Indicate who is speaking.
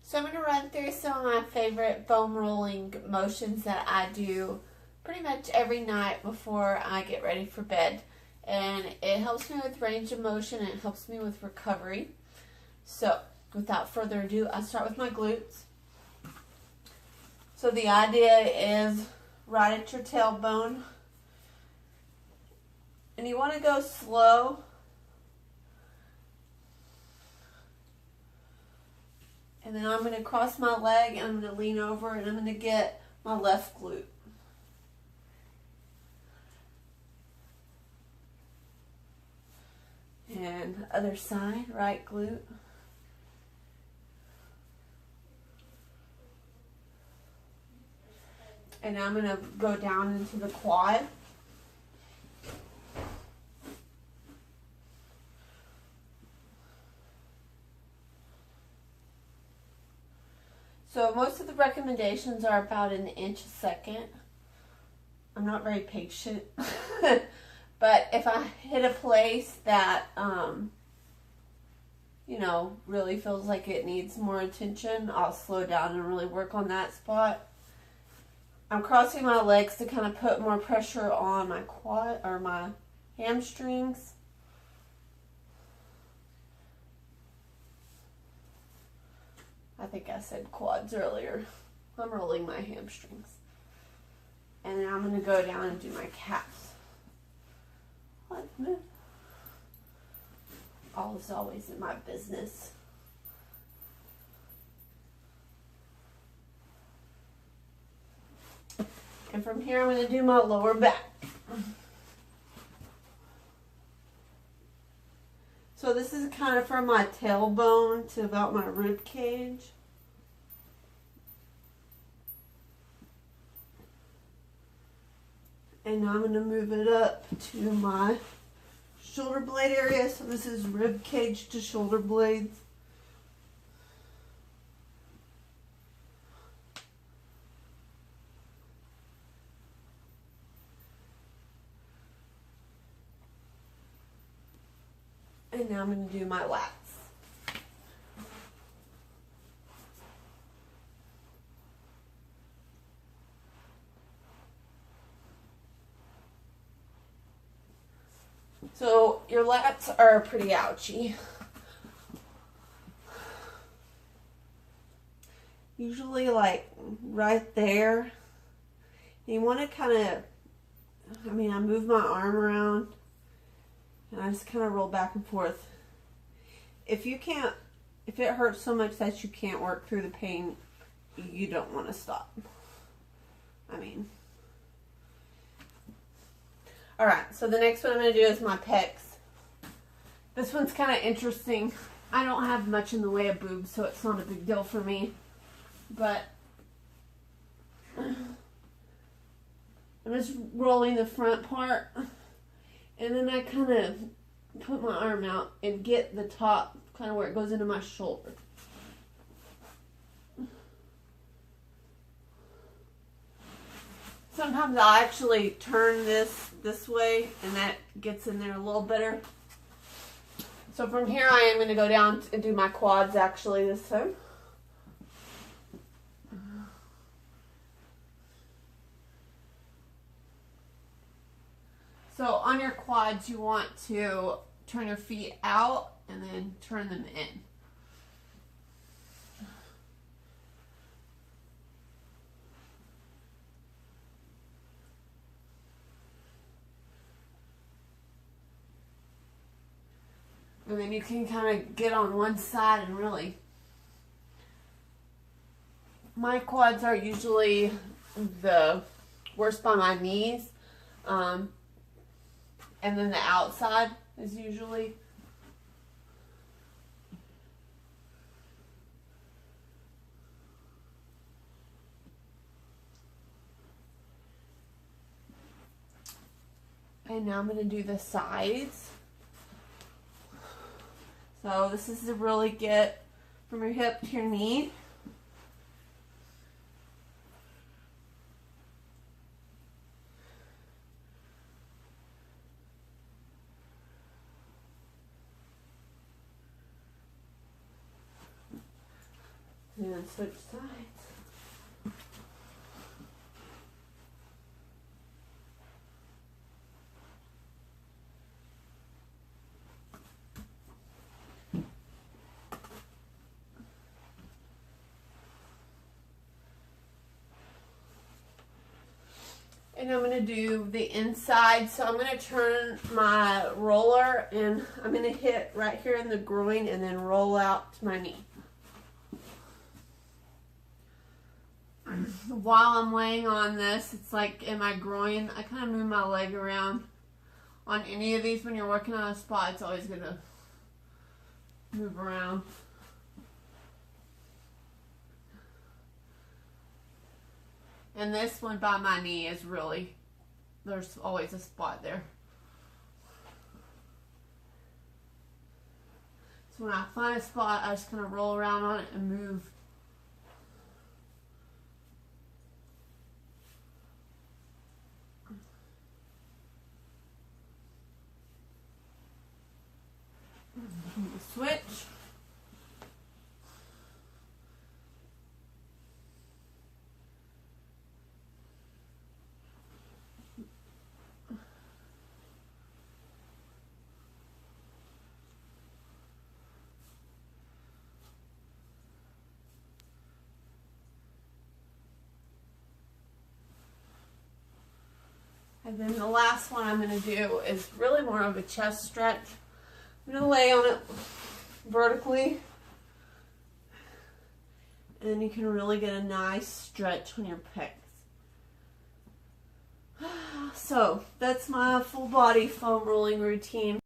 Speaker 1: So I'm going to run through some of my favorite foam rolling motions that I do pretty much every night before I get ready for bed. And it helps me with range of motion and it helps me with recovery. So without further ado, I start with my glutes. So the idea is right at your tailbone. And you want to go slow. And then I'm going to cross my leg and I'm going to lean over and I'm going to get my left glute. And other side, right glute. And I'm going to go down into the quad. So most of the recommendations are about an inch a second. I'm not very patient. But if I hit a place that, really feels like it needs more attention, I'll slow down and really work on that spot. I'm crossing my legs to kind of put more pressure on my quad or my hamstrings. I think I said quads earlier. I'm rolling my hamstrings. And then I'm going to go down and do my calves. All is always in my business. And from here I'm going to do my lower back. So this is kind of from my tailbone to about my rib cage. And now I'm going to move it up to my shoulder blade area. So this is rib cage to shoulder blades. And now I'm going to do my lats. So your lats are pretty ouchy. Usually like right there. You want to kind of, I move my arm around and I just kind of roll back and forth. If it hurts so much that you can't work through the pain, you don't want to stop. Alright, so the next one I'm going to do is my pecs. This one's kind of interesting. I don't have much in the way of boobs, so it's not a big deal for me. But I'm just rolling the front part. And then I kind of put my arm out and get the top, kind of where it goes into my shoulder. Sometimes I'll actually turn this way and that gets in there a little better. So from here I am going to go down and do my quads actually this time. So on your quads you want to turn your feet out and then turn them in. And then you can kind of get on one side and really, my quads are usually the worst by my knees. And then the outside is usually. And now I'm going to do the sides. So this is to really get from your hip to your knee. And then switch sides. And I'm going to do the inside. So I'm going to turn my roller and I'm going to hit right here in the groin and then roll out to my knee. While I'm laying on this, it's like in my groin, I kind of move my leg around. On any of these, when you're working on a spot, it's always going to move around. And this one by my knee is really, there's always a spot there. So when I find a spot, I just kind of roll around on it and move. Switch. And then the last one I'm going to do is really more of a chest stretch. I'm going to lay on it vertically. And then you can really get a nice stretch on your pecs. So that's my full body foam rolling routine.